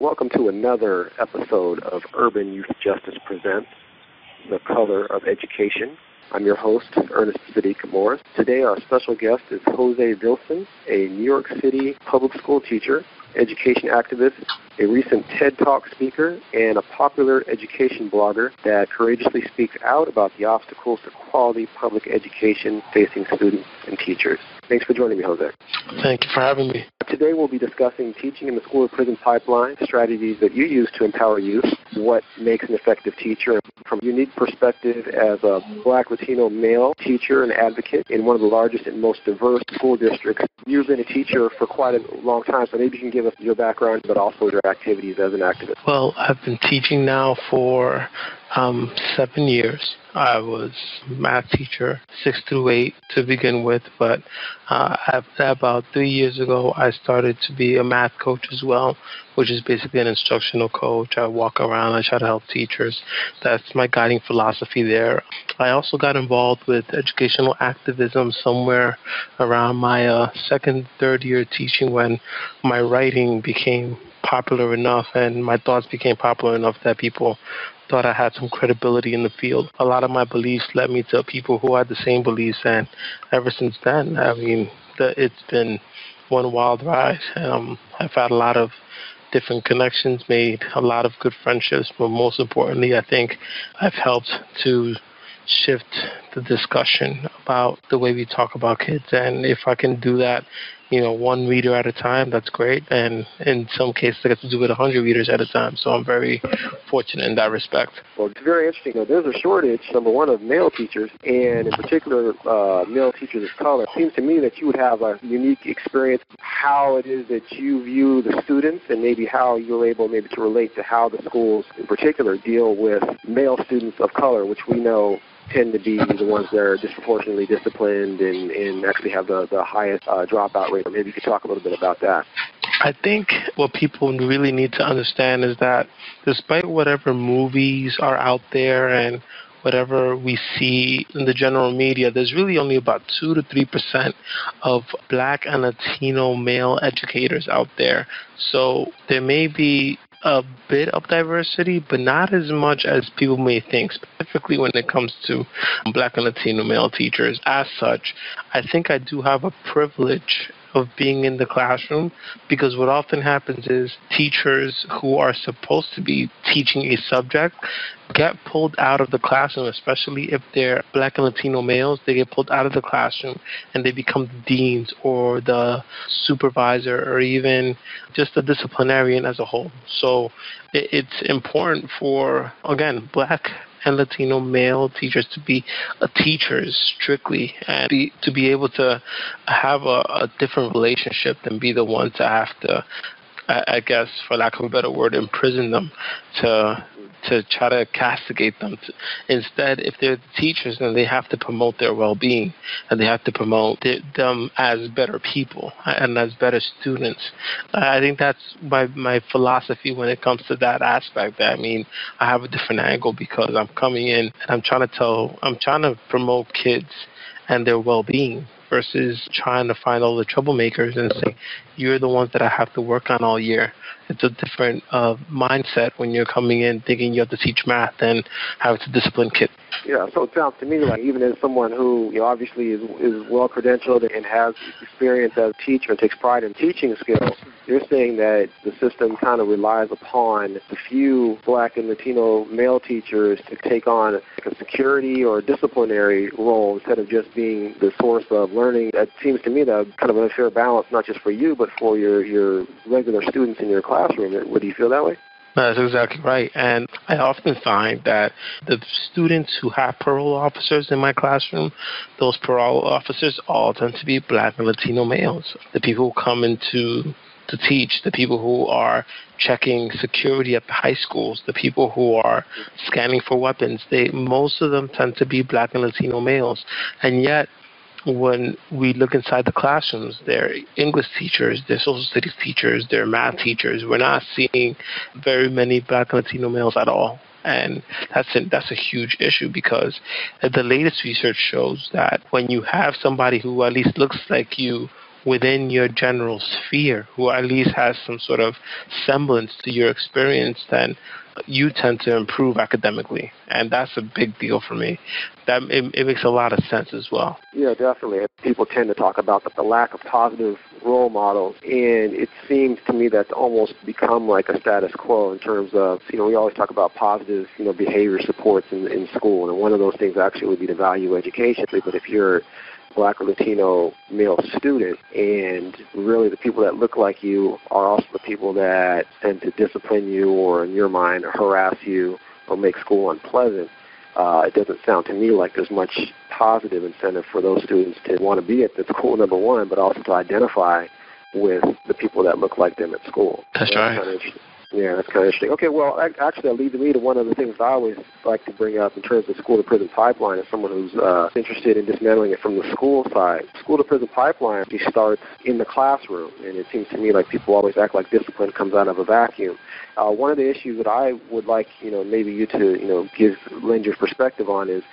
Welcome to another episode of Urban Youth Justice Presents, The Color of Education. I'm your host, Ernest Saadiq Morris. Today our special guest is Jose Vilson, a New York City public school teacher, education activist, a recent TED Talk speaker, and a popular education blogger that courageously speaks out about the obstacles to quality public education facing students and teachers. Thanks for joining me, Jose. Thank you for having me. Today we'll be discussing teaching in the school or prison pipeline, strategies that you use to empower youth, what makes an effective teacher. From a unique perspective as a Black-Latino male teacher and advocate in one of the largest and most diverse school districts, you've been a teacher for quite a long time, so maybe you can give us your background, but also your activities as an activist. Well, I've been teaching now for 7 years. I was a math teacher, 6 through 8 to begin with, but about 3 years ago, I started to be a math coach as well, which is basically an instructional coach. I walk around, I try to help teachers. That's my guiding philosophy there. I also got involved with educational activism somewhere around my second, third year teaching when my writing became popular enough and my thoughts became popular enough that people thought I had some credibility in the field. A lot of my beliefs led me to people who had the same beliefs, and ever since then, it's been one wild ride. I've had a lot of different connections, made a lot of good friendships, but most importantly, I think I've helped to shift the discussion about the way we talk about kids. And if I can do that, one reader at a time, that's great. And in some cases, I get to do it 100 readers at a time. So I'm very fortunate in that respect. Well, it's very interesting. There's a shortage, number one, of male teachers, and in particular, male teachers of color. It seems to me that you would have a unique experience, how it is that you view the students and maybe how you're able maybe to relate to how the schools in particular deal with male students of color, which we know tend to be the ones that are disproportionately disciplined and actually have the highest dropout rate. Or maybe you could talk a little bit about that. I think what people really need to understand is that despite whatever movies are out there and whatever we see in the general media, there's really only about 2 to 3% of Black and Latino male educators out there. So there may be a bit of diversity, but not as much as people may think, specifically when it comes to Black and Latino male teachers. As such, I think I do have a privilege of being in the classroom, because what often happens is teachers who are supposed to be teaching a subject get pulled out of the classroom, especially if they're Black and Latino males. They get pulled out of the classroom and they become the deans or the supervisor or even just a disciplinarian as a whole. So it's important for, again, Black and Latino male teachers to be teachers strictly and to be able to have a different relationship than be the one to have to, I guess, for lack of a better word, imprison them, to try to castigate them. Instead, if they're the teachers, then they have to promote their well-being, and they have to promote them as better people and as better students. I think that's my philosophy when it comes to that aspect. I mean, I have a different angle because I'm coming in and I'm trying to promote kids and their well-being versus trying to find all the troublemakers and say, you're the ones that I have to work on all year. It's a different mindset when you're coming in thinking you have to teach math and having to discipline kids. Yeah, so it sounds to me like even as someone who obviously is well-credentialed and has experience as a teacher and takes pride in teaching skills, you're saying that the system kind of relies upon the few Black and Latino male teachers to take on a security or disciplinary role instead of just being the source of learning. That seems to me that kind of an unfair balance, not just for you, but for your regular students in your classroom. Would you feel that way? That's exactly right. And I often find that the students who have parole officers in my classroom, those parole officers all tend to be Black and Latino males. The people who come in to teach, the people who are checking security at the high schools, the people who are scanning for weapons, most of them tend to be Black and Latino males. And yet, when we look inside the classrooms, they're English teachers, they're social studies teachers, they're math teachers. We're not seeing very many Black and Latino males at all. And that's a huge issue because the latest research shows that when you have somebody who at least looks like you within your general sphere who at least has some sort of semblance to your experience, then you tend to improve academically. And that's a big deal for me. That it makes a lot of sense as well. Yeah, definitely. People tend to talk about the lack of positive role models, and it seems to me that's almost become like a status quo in terms of, we always talk about positive, behavior supports in school, and one of those things actually would be to value education. But if you're Black or Latino male student, and really the people that look like you are also the people that tend to discipline you or, in your mind, harass you or make school unpleasant, it doesn't sound to me like there's much positive incentive for those students to want to be at the school, number one, but also to identify with the people that look like them at school. That's right. Kind of interesting. Yeah, that's kind of interesting. Okay, well, actually, that leads me to one of the things I always like to bring up in terms of school-to-prison pipeline as someone who's interested in dismantling it from the school side. School-to-prison pipeline starts in the classroom, and it seems to me like people always act like discipline comes out of a vacuum. One of the issues that I would like, maybe you to, lend your perspective on is,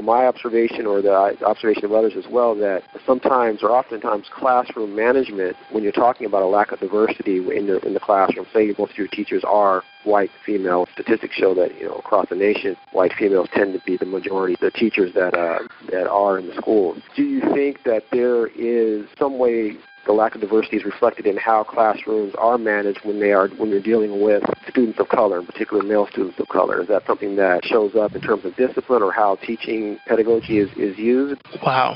my observation or the observation of others as well, that sometimes or oftentimes classroom management, when you're talking about a lack of diversity in the classroom, say most of your teachers are white female, statistics show that, across the nation, white females tend to be the majority, the teachers that are in the schools. Do you think that there is some way the lack of diversity is reflected in how classrooms are managed when you're dealing with students of color, in particular male students of color? Is that something that shows up in terms of discipline or how teaching pedagogy is used? Wow,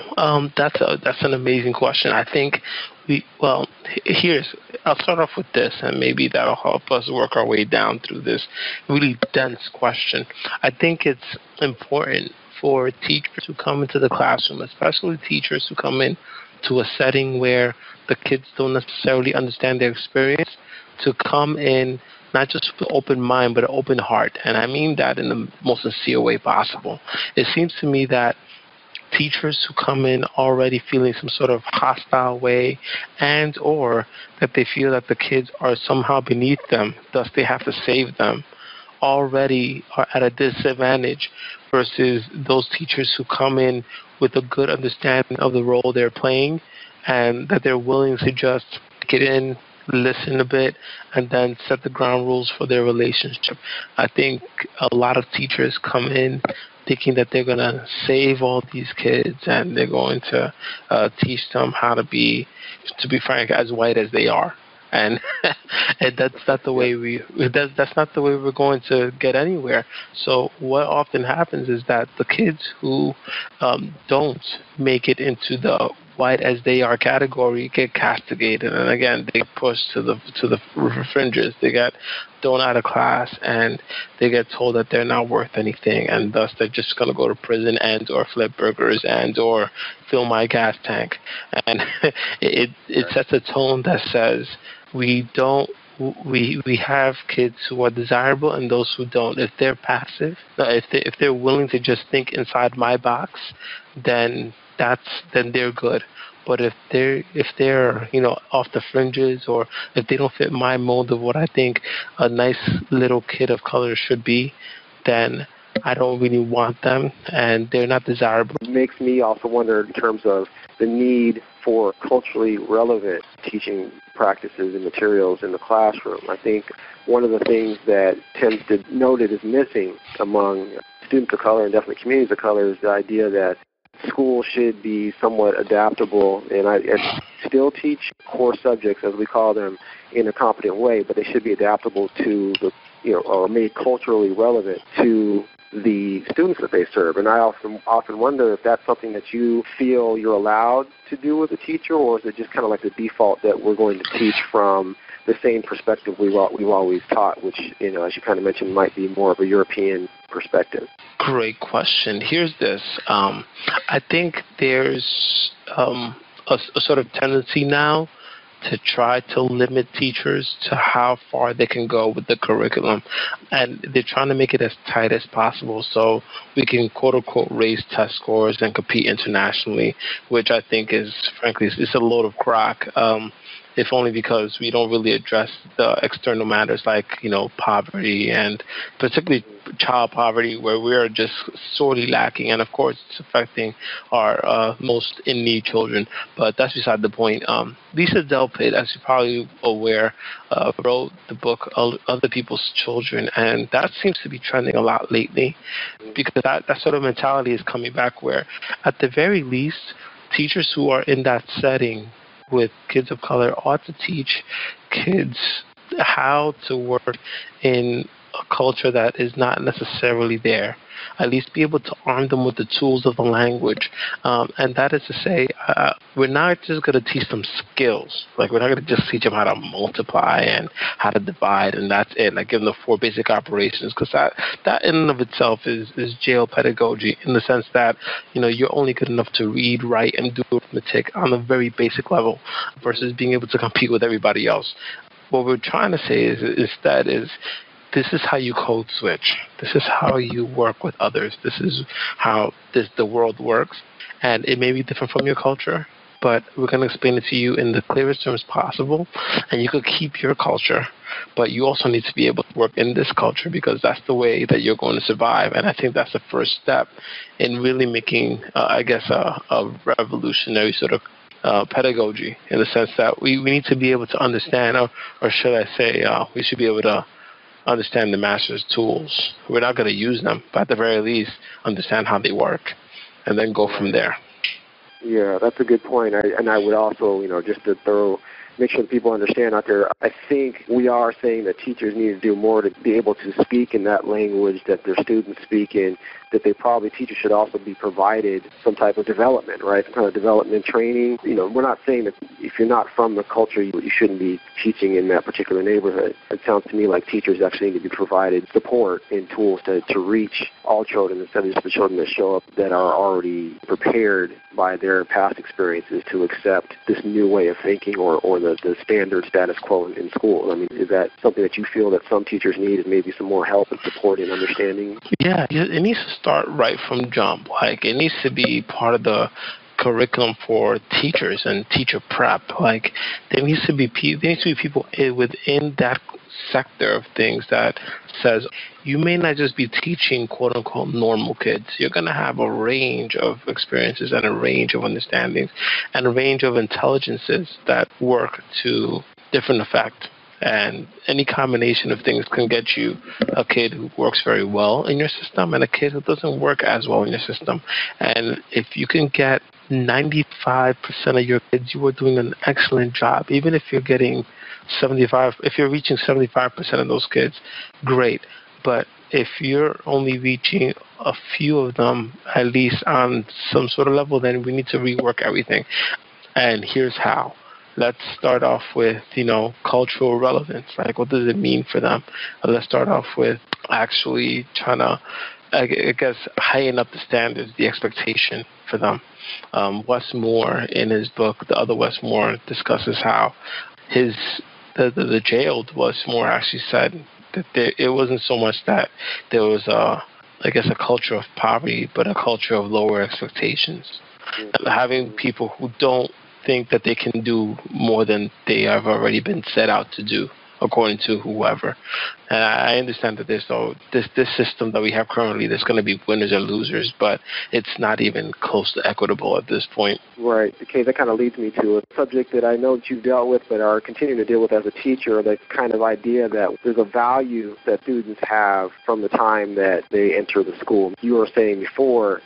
that's an amazing question. I think I'll start off with this, and maybe that'll help us work our way down through this really dense question. I think it's important for teachers who come into the classroom, especially teachers who come in to a setting where the kids don't necessarily understand their experience, to come in not just with an open mind, but an open heart. And I mean that in the most sincere way possible. It seems to me that teachers who come in already feeling some sort of hostile way, and or that they feel that the kids are somehow beneath them, thus they have to save them, already are at a disadvantage versus those teachers who come in with a good understanding of the role they're playing, and that they're willing to just get in, listen a bit, and then set the ground rules for their relationship. I think a lot of teachers come in thinking that they're going to save all these kids and they're going to teach them how to be frank, as white as they are. And, and that's not the way that's not the way we're going to get anywhere. So what often happens is that the kids who don't make it into the white as they are category get castigated, and again they pushed to the fringes. They get thrown out of class, and they get told that they're not worth anything, and thus they're just going to go to prison and or flip burgers and or fill my gas tank. And it sets a tone that says we have kids who are desirable and those who don't. If they're passive, if they're willing to just think inside my box, then they're good. But if they're off the fringes, or if they don't fit my mold of what I think a nice little kid of color should be, then I don't really want them, and they're not desirable. It makes me also wonder in terms of the need for culturally relevant teaching practices and materials in the classroom. I think one of the things that tends to noted is missing among students of color and definitely communities of color is the idea that school should be somewhat adaptable and still teach core subjects, as we call them, in a competent way, but they should be adaptable to or made culturally relevant to the students that they serve. And I often wonder if that's something that you feel you're allowed to do as a teacher, or is it just kind of like the default that we're going to teach from the same perspective we've always taught, which, as you kind of mentioned, might be more of a European perspective? Great question. Here's this. I think there's a sort of tendency now to try to limit teachers to how far they can go with the curriculum. And they're trying to make it as tight as possible so we can, quote-unquote, raise test scores and compete internationally, which I think is, frankly, it's a load of crock. If only because we don't really address the external matters like, poverty and particularly child poverty where we're just sorely lacking, and of course it's affecting our most in-need children. But that's beside the point. Lisa Delpit, as you're probably aware, wrote the book Other People's Children, and that seems to be trending a lot lately because that sort of mentality is coming back where, at the very least, teachers who are in that setting with kids of color ought to teach kids how to work in a culture that is not necessarily there. At least be able to arm them with the tools of the language. And that is to say, we're not just going to teach them skills. Like, we're not going to just teach them how to multiply and how to divide, and that's it. Like, give them the 4 basic operations, because that in and of itself is jail pedagogy, in the sense that, you're only good enough to read, write, and do arithmetic on a very basic level versus being able to compete with everybody else. What we're trying to say is this is how you code switch. This is how you work with others. This is how the world works. And it may be different from your culture, but we're going to explain it to you in the clearest terms possible. And you could keep your culture, but you also need to be able to work in this culture, because that's the way that you're going to survive. And I think that's the first step in really making, a revolutionary sort of pedagogy, in the sense that we need to be able to understand, or should I say, we should be able to understand the master's tools. We're not going to use them, but at the very least, understand how they work, and then go from there. Yeah, that's a good point. I would also, just to make sure that people understand out there, I think we are saying that teachers need to do more to be able to speak in that language that their students speak in, that teachers should also be provided some type of development, right? Some kind of development training. We're not saying that if you're not from the culture, you shouldn't be teaching in that particular neighborhood. It sounds to me like teachers actually need to be provided support and tools to reach all children, instead of just the children that show up that are already prepared by their past experiences to accept this new way of thinking or the standard status quo in school. I mean, is that something that you feel that some teachers need, is maybe some more help and support and understanding? Yeah, it needs to start right from jump. Like, it needs to be part of the curriculum for teachers and teacher prep. Like, there needs to be people within that sector of things that says you may not just be teaching quote unquote normal kids. You're going to have a range of experiences and a range of understandings and a range of intelligences that work to different effect. And any combination of things can get you a kid who works very well in your system and a kid who doesn't work as well in your system. And if you can get 95% of your kids, you are doing an excellent job. Even if you're getting if you're reaching 75% of those kids, great. But if you're only reaching a few of them, at least on some sort of level, then we need to rework everything. And here's how. Let's start off with, cultural relevance. Like, what does it mean for them? Let's start off with actually trying to, heighten up the standards, the expectation for them. Westmore, in his book, The Other Westmore, discusses how the jailed Westmore actually said that it wasn't so much that there was a culture of poverty, but a culture of lower expectations. Having people who don't think that they can do more than they have already been set out to do, according to whoever. And I understand that there's this system that we have currently, there's going to be winners and losers, but it's not even close to equitable at this point. Right. Okay, that kind of leads me to a subject that I know that you've dealt with but are continuing to deal with as a teacher, that kind of idea that there's a value that students have from the time that they enter the school. You were saying before,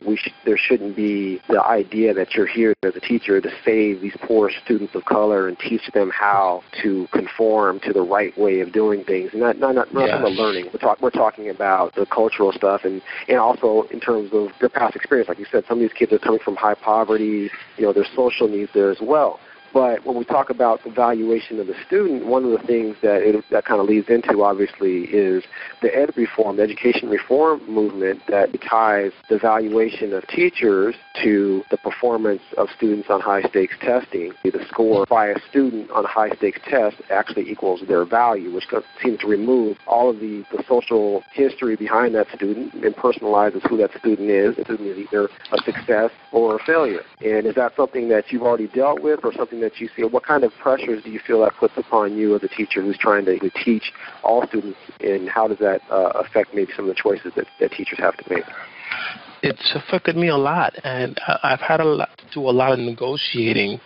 there shouldn't be the idea that you're here as a teacher to save these poor students of color and teach them how to conform to the right way of doing things. And not from the learning. We're talking about the cultural stuff and also in terms of their past experience. Like you said, some of these kids are coming from high poverty. There's social needs there as well. But when we talk about the valuation of the student, one of the things that kind of leads into, obviously, is the the education reform movement that ties the valuation of teachers to the performance of students on high-stakes testing. The score by a student on a high-stakes test actually equals their value, which seems to remove all of the social history behind that student and personalizes who that student is. The student is either a success or a failure. And is that something that you've already dealt with, or something something that you see? What kind of pressures do you feel that puts upon you as a teacher who's trying to teach all students, and how does that affect maybe some of the choices that teachers have to make? It's affected me a lot, and I've had to do a lot of negotiating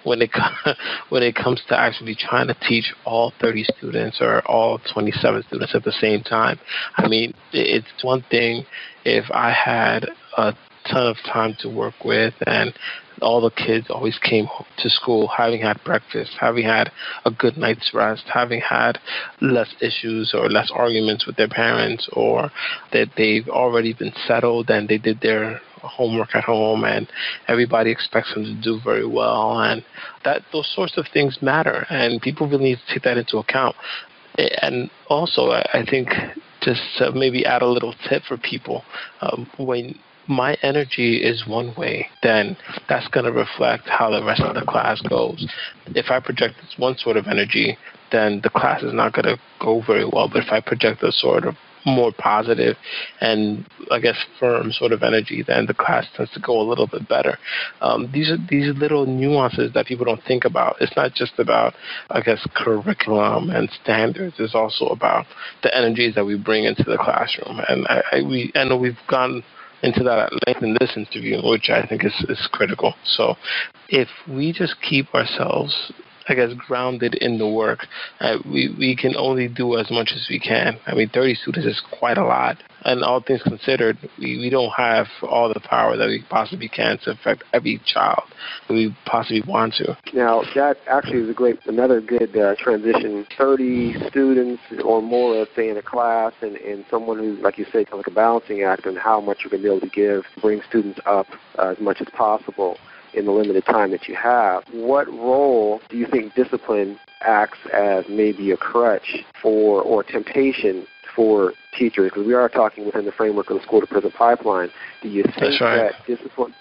when it comes to actually trying to teach all 30 students or all 27 students at the same time. I mean, it's one thing if I had a ton of time to work with and all the kids always came to school having had breakfast, having had a good night's rest, having had less issues or less arguments with their parents, or that they've already been settled and they did their homework at home and everybody expects them to do very well, and that those sorts of things matter, and people really need to take that into account. And also, I think just to maybe add a little tip for people, when my energy is one way, then that's going to reflect how the rest of the class goes. If I project this one sort of energy, then the class is not going to go very well. But if I project a sort of more positive and, I guess, firm sort of energy, then the class tends to go a little bit better. These are these little nuances that people don't think about. It's not just about, I guess, curriculum and standards. It's also about the energies that we bring into the classroom. And I know we've gone into that at length in this interview, which I think is critical. So if we just keep ourselves, I guess, grounded in the work, we can only do as much as we can. I mean, 30 students is quite a lot. And all things considered, we don't have all the power that we possibly can to affect every child that we possibly want to. Now, that actually is another good transition. 30 students or more, let's say, in a class, and someone who's, like you say, kind of like a balancing act on how much you're going to be able to give, bring students up as much as possible in the limited time that you have. What role do you think discipline acts as maybe a crutch for, or temptation for teachers? Because we are talking within the framework of the school-to-prison pipeline. Do you think that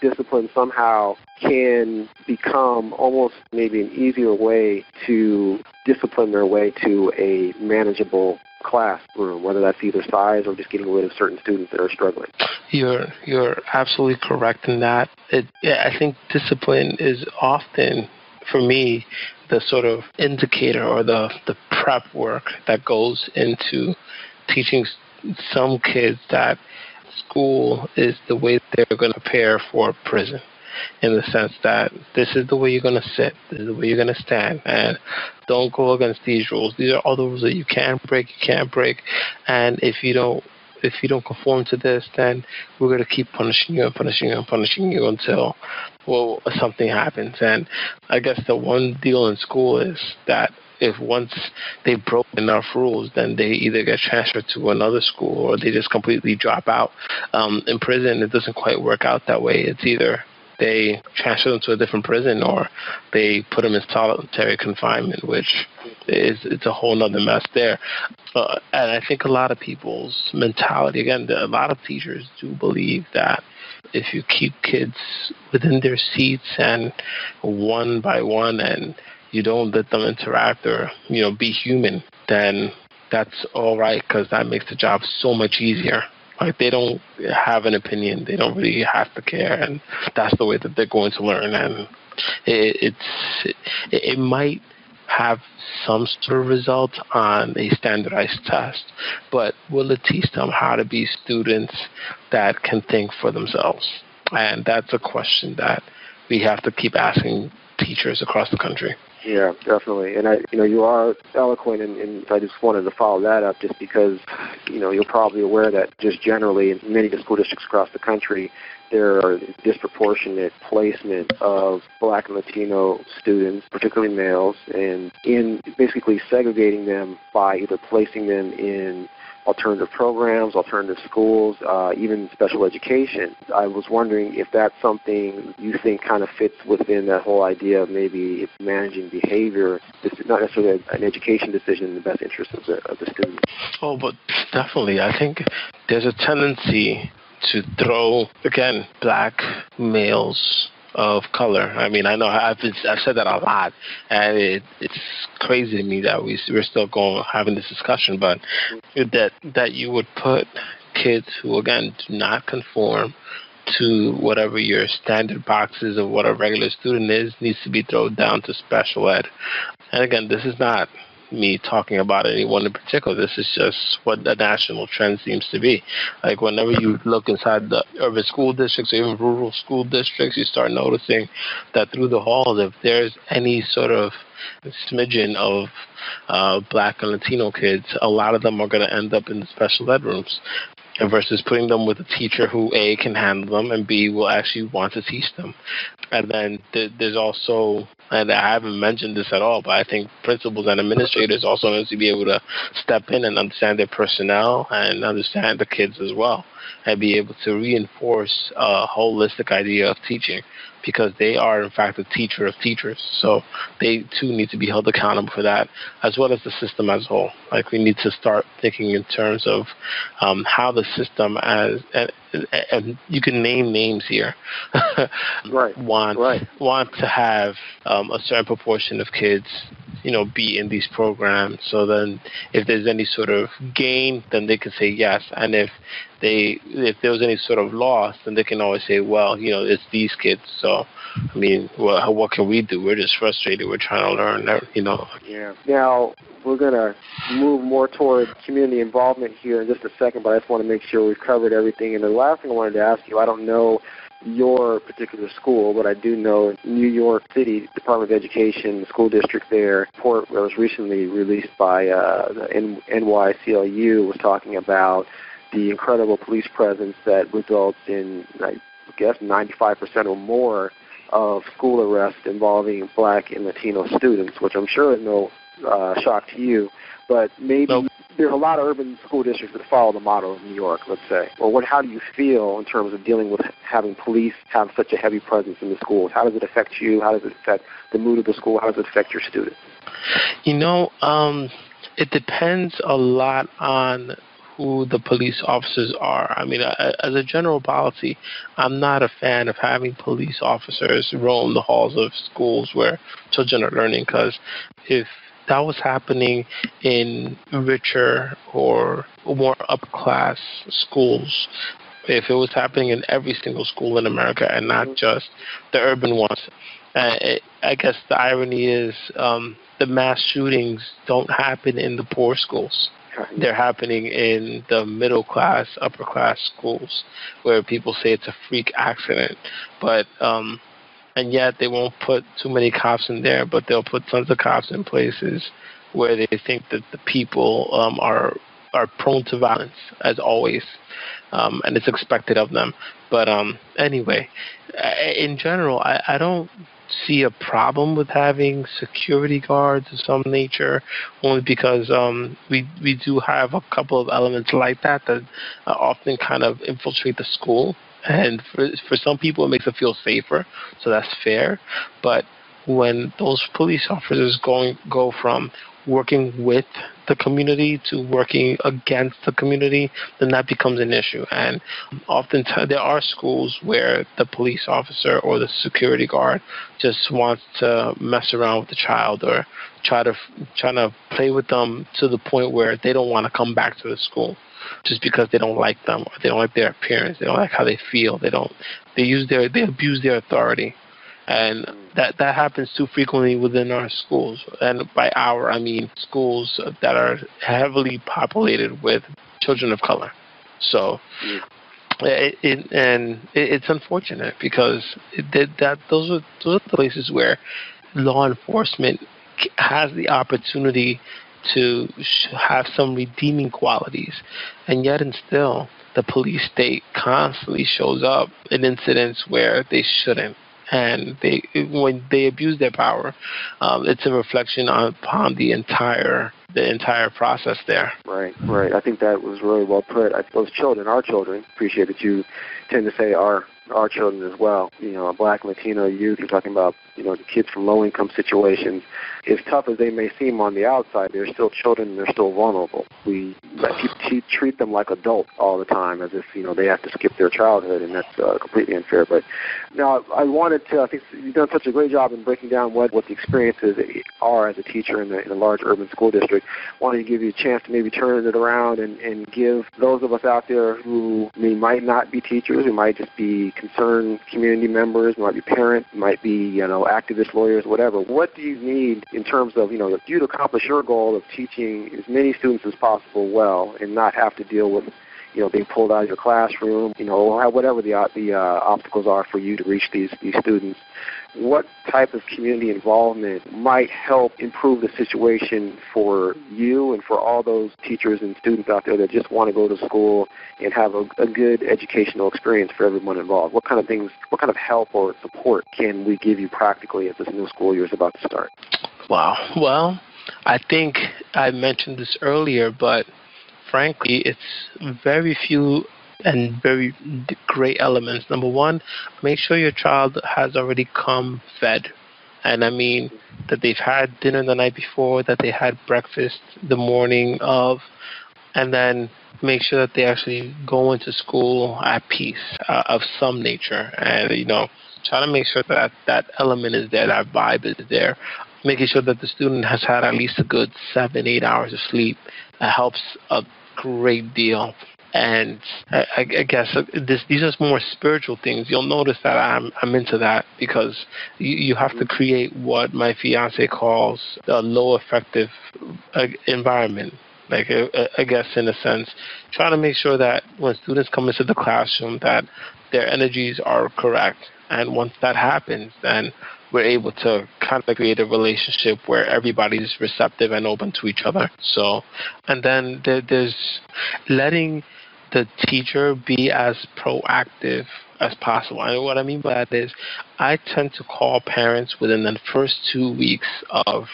discipline somehow can become almost maybe an easier way to discipline their way to a manageable classroom, whether that's either size or just getting rid of certain students that are struggling? You're absolutely correct in that. I think discipline is often, for me, the sort of indicator or the prep work that goes into teaching some kids that school is the way they're going to prepare for prison, in the sense that this is the way you're going to sit, this is the way you're going to stand, and don't go against these rules. These are all the rules that you can't break, and if you don't conform to this, then we're going to keep punishing you until, well, something happens. And I guess the one deal in school is that if once they broke enough rules, then they either get transferred to another school or they just completely drop out. In prison, it doesn't quite work out that way. It's either they transfer them to a different prison or they put them in solitary confinement, which it's a whole nother mess there. And I think a lot of people's mentality, again, a lot of teachers do believe that if you keep kids within their seats and one by one and you don't let them interact or, be human, then that's all right, because that makes the job so much easier. Like, they don't have an opinion. They don't really have to care, and that's the way that they're going to learn. And it might have some sort of result on a standardized test, but will it teach them how to be students that can think for themselves? And that's a question that we have to keep asking teachers across the country. Yeah, definitely. And you are eloquent, and I just wanted to follow that up just because, you're probably aware that just generally in many of the school districts across the country, there are disproportionate placement of Black and Latino students, particularly males, and in basically segregating them by either placing them in alternative programs, alternative schools, even special education. I was wondering if that's something you think kind of fits within that whole idea of maybe managing behavior. This is not necessarily an education decision in the best interest of the student. Oh, but definitely. I think there's a tendency to throw, again, Black males of color. I mean, I know I've said that a lot, and it's crazy to me that we're still having this discussion, but that you would put kids who, again, do not conform to whatever your standard boxes of what a regular student is needs to be thrown down to special ed. And again, this is not me talking about anyone in particular. This is just what the national trend seems to be. Like whenever you look inside the urban school districts or even rural school districts, you start noticing that through the halls, if there's any sort of smidgen of Black and Latino kids, a lot of them are going to end up in the special ed rooms. And versus putting them with a teacher who A, can handle them, and B, will actually want to teach them. And then there's also, and I haven't mentioned this at all, but I think principals and administrators also need to be able to step in and understand their personnel and understand the kids as well, and be able to reinforce a holistic idea of teaching, because they are, in fact, a teacher of teachers. So they, too, need to be held accountable for that, as well as the system as a whole. Like, we need to start thinking in terms of how the system, and you can name names here, want to have a certain proportion of kids, be in these programs. So then if there's any sort of gain, then they can say yes. And if there was any sort of loss, then they can always say, well, it's these kids. So, I mean, what can we do? We're just frustrated. We're trying to learn, Yeah. Now, we're going to move more toward community involvement here in just a second, but I just want to make sure we've covered everything. And the last thing I wanted to ask you, I don't know your particular school, but I do know New York City Department of Education, the school district there, report that was recently released by the NYCLU was talking about the incredible police presence that results in, I guess, 95% or more of school arrests involving Black and Latino students, which I'm sure is no shock to you, but maybe there's a lot of urban school districts that follow the model of New York, let's say. Or how do you feel in terms of dealing with having police have such a heavy presence in the schools? How does it affect you? How does it affect the mood of the school? How does it affect your students? It depends a lot on who the police officers are. I mean, as a general policy, I'm not a fan of having police officers roam the halls of schools where children are learning, because if that was happening in richer or more upper-class schools, if it was happening in every single school in America and not just the urban ones, I guess the irony is the mass shootings don't happen in the poor schools. They're happening in the middle-class, upper-class schools where people say it's a freak accident. But and yet they won't put too many cops in there, but they'll put tons of cops in places where they think that the people are prone to violence, as always, and it's expected of them. But anyway, in general, I don't see a problem with having security guards of some nature, only because we do have a couple of elements like that often kind of infiltrate the school. And for some people, it makes them feel safer, so that's fair. But when those police officers go from working with the community to working against the community, then that becomes an issue. And oftentimes there are schools where the police officer or the security guard just wants to mess around with the child or trying to play with them to the point where they don't want to come back to the school, just because they don't like them, or they don't like their appearance, they don't like how they feel, they abuse their authority. And that happens too frequently within our schools. And by our, I mean schools that are heavily populated with children of color. So it's unfortunate, because those are the places where law enforcement has the opportunity to have some redeeming qualities, and yet and still the police state constantly shows up in incidents where they shouldn't, and when they abuse their power, it's a reflection upon the entire process there. Right. I think that was really well put. Those children, our children, appreciate that you tend to say our children as well. Black and Latino youth, you're talking about the kids from low-income situations. As tough as they may seem on the outside, they're still children and they're still vulnerable. We treat them like adults all the time, as if they have to skip their childhood, and that's completely unfair. But now I wanted to. I think you've done such a great job in breaking down what the experiences are as a teacher in a large urban school district. I wanted to give you a chance to maybe turn it around and give those of us out there who might not be teachers, who might just be concerned community members, might be parents, might be activists, lawyers, whatever. What do you need in terms of you to accomplish your goal of teaching as many students as possible well, and not have to deal with being pulled out of your classroom, or whatever the obstacles are for you to reach these students? What type of community involvement might help improve the situation for you and for all those teachers and students out there that just want to go to school and have a good educational experience for everyone involved? What kind of things, what kind of help or support can we give you practically as this new school year is about to start? Wow. Well, I think I mentioned this earlier, but frankly, it's very few and very great elements. Number one, make sure your child has already come fed. And I mean that they've had dinner the night before, that they had breakfast the morning of, and then make sure that they actually go into school at peace of some nature. And, try to make sure that that element is there, that vibe is there. Making sure that the student has had at least a good 7-8 hours of sleep helps a great deal. And I guess these are more spiritual things. You'll notice that I'm into that, because you have to create what my fiance calls a low effective environment. Like, I guess in a sense, try to make sure that when students come into the classroom that their energies are correct. And once that happens, then we're able to kind of create a relationship where everybody's receptive and open to each other. So, and then there's letting the teacher be as proactive as possible. And what I mean by that is I tend to call parents within the first 2 weeks of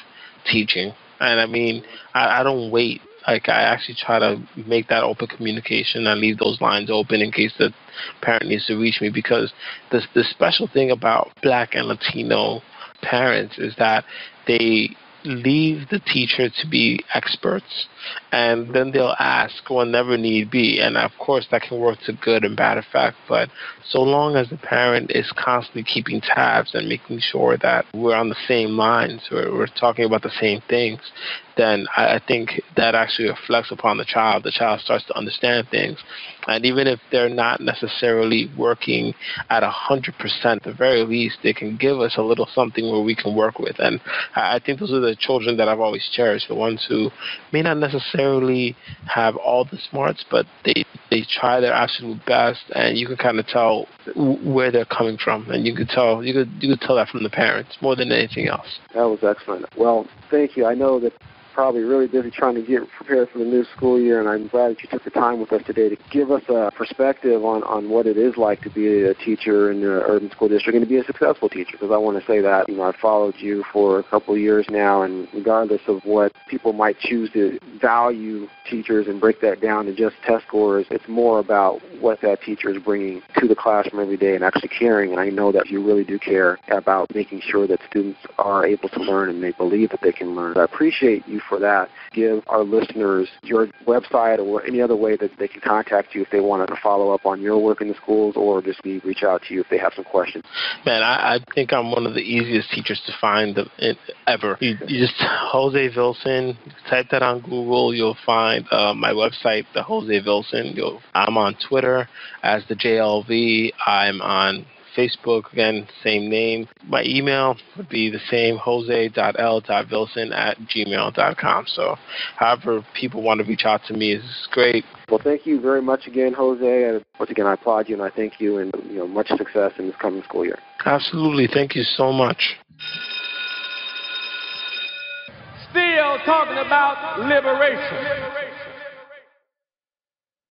teaching. And I mean, I don't wait. Like, I actually try to make that open communication and leave those lines open in case the parent needs to reach me, because the special thing about Black and Latino parents is that they leave the teacher to be experts, and then they'll ask whenever need be. And of course that can work to good and bad effect, but so long as the parent is constantly keeping tabs and making sure that we're on the same lines, we're talking about the same things, then I think that actually reflects upon the child. The child starts to understand things. And even if they're not necessarily working at 100%, at the very least, they can give us a little something where we can work with. And I think those are the children that I've always cherished, the ones who may not necessarily have all the smarts, but they try their absolute best, and you can kind of tell where they're coming from. And you could tell that from the parents more than anything else. That was excellent. Well, thank you. I know that probably really busy trying to get prepared for the new school year, and I'm glad that you took the time with us today to give us a perspective on what it is like to be a teacher in the urban school district and to be a successful teacher, because I want to say that I've followed you for a couple of years now, and regardless of what people might choose to value teachers and break that down to just test scores, it's more about what that teacher is bringing to the classroom every day and actually caring. And I know that you really do care about making sure that students are able to learn and they believe that they can learn. I appreciate you for that. Give our listeners your website or any other way that they can contact you if they want to follow up on your work in the schools, or just reach out to you if they have some questions. Man, I think I'm one of the easiest teachers to find ever. You just Jose Vilson, type that on Google, you'll find my website, the Jose Vilson. I'm on Twitter as the JLV. I'm on Facebook, again, same name. My email would be the same, jose.l.vilson@gmail.com. So however people want to reach out to me is great. Well, thank you very much again, Jose. And once again, I applaud you and I thank you, and much success in this coming school year. Absolutely. Thank you so much. Still talking about liberation.